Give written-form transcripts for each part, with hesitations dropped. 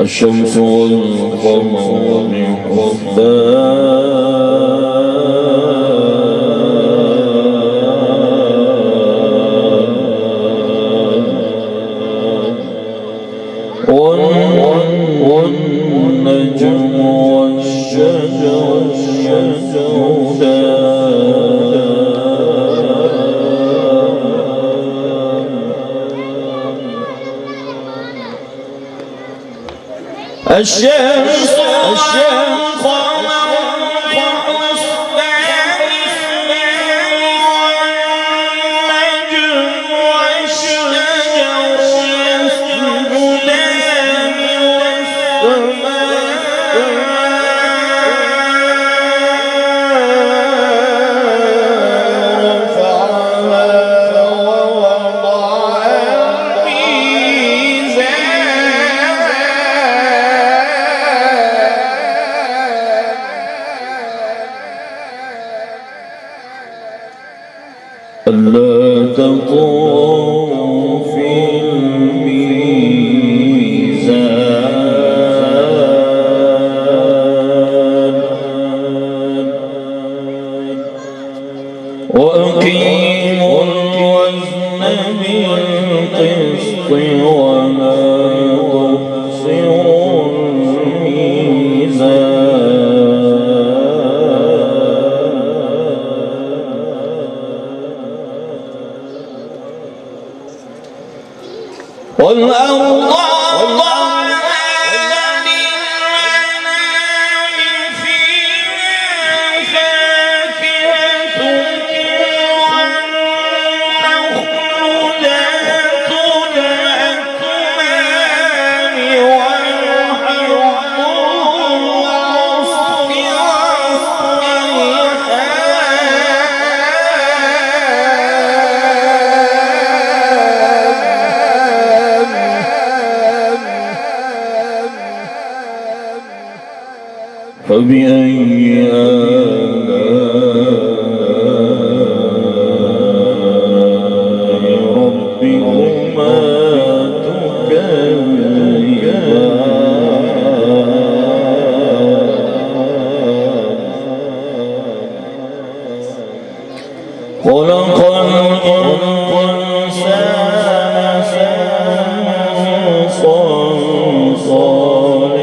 الشمس والقمر بحسبان والنجم والشجر يسجدان الشمس والقمر بحسبان والنجم والشجر يسجدان ألا تطغوا في الميزان وأقيموا الوزن بالقسط ولا تخسروا الميزان والأرض وضعها للأنام فيها فاكهة والنخل ذات الأكمام والحب فبأي آلاء ربكما تكذبان خلق الإنسان من صلصال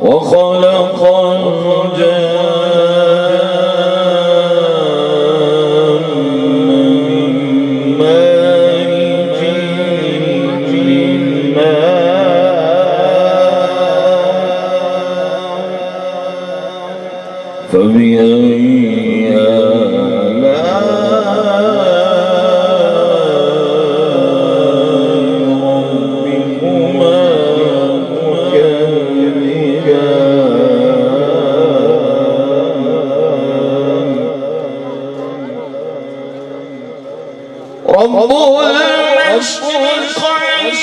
وخلق الجان من مارج من ماء فبأي رب المشرقين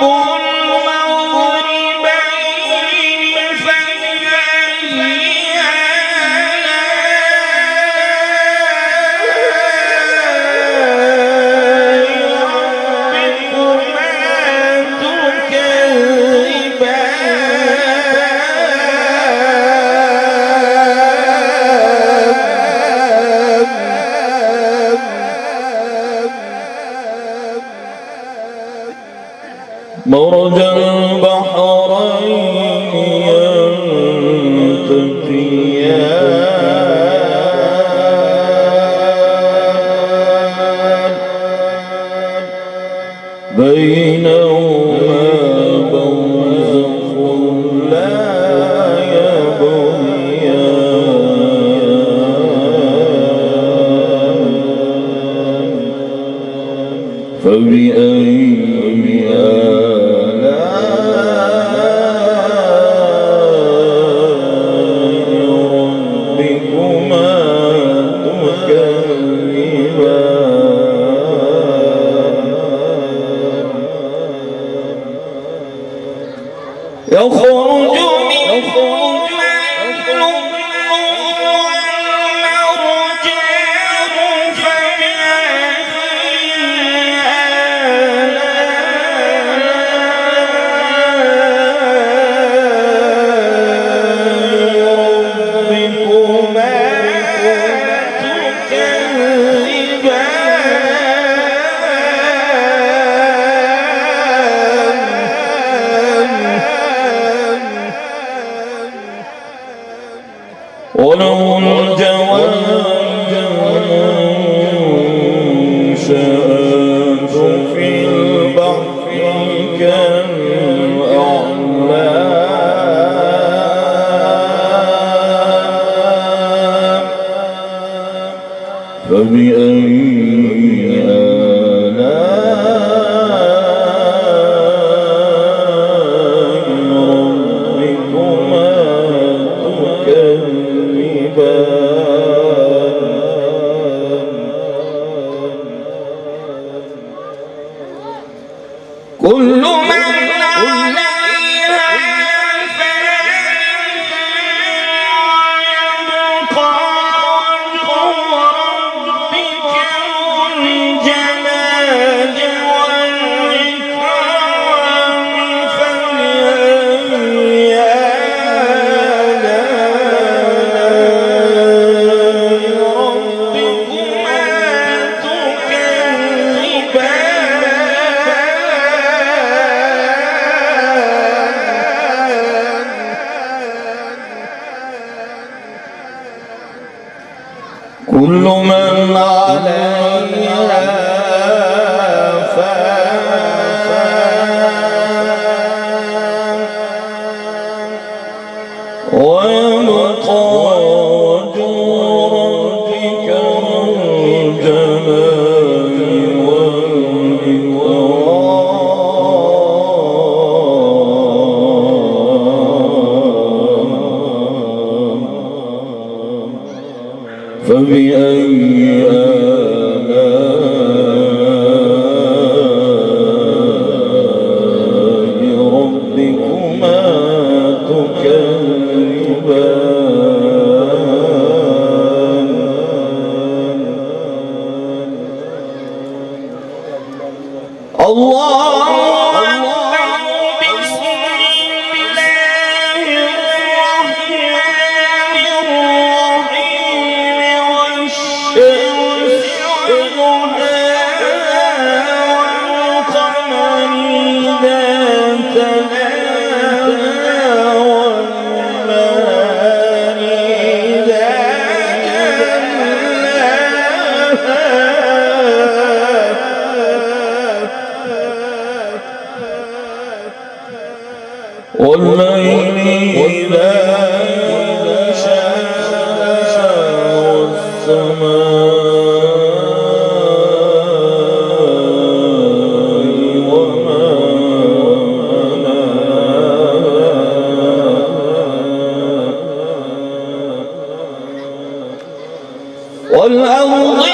ورب المغربين فبأي آلاء ربكما تكذبان مرج البحرين يلتقيان بينهما برزخ لا يبغيان فبأي يخرج منهما اللؤلؤ كل من عليها فان ويبقى وجه ربك ذو الجلال والإكرام فبأي آلاء ربكما تكذبان الله والليل إذا يغشى والسماء وما بناها والأرض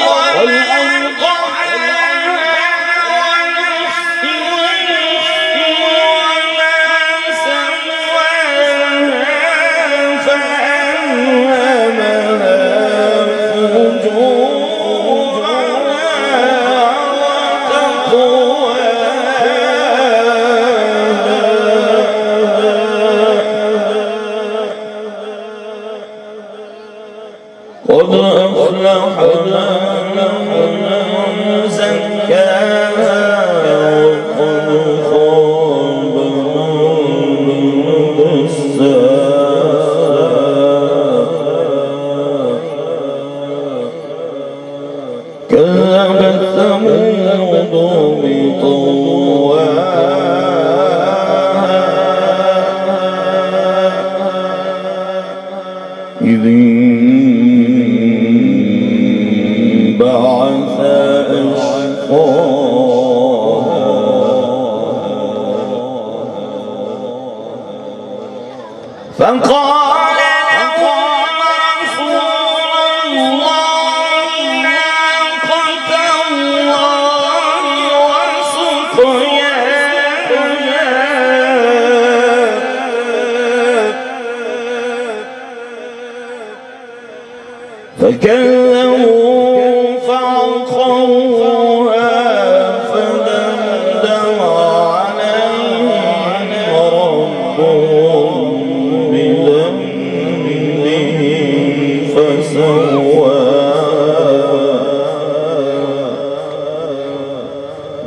قد أفلح من زكاها وقد خاب من دساها كذبت ثمود بطغواها إذ بعث أشقاها فقال لهم رسول الله ناقة الله وسقياها فكذبوا فعقروها فدمدم عليهم ربهم بذنبهم فسواها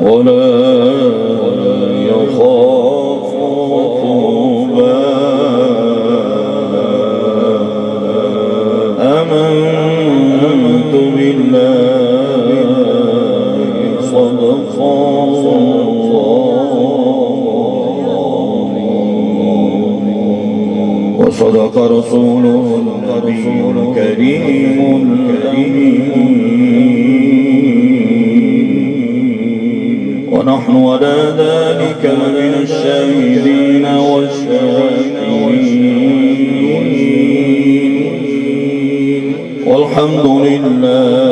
ولا يخاف عقباها آمنت بالله صدق وصدق رسوله النبي الكريم الأمين ونحن على ذلك من الشاهدين والشاكرين والحمد لله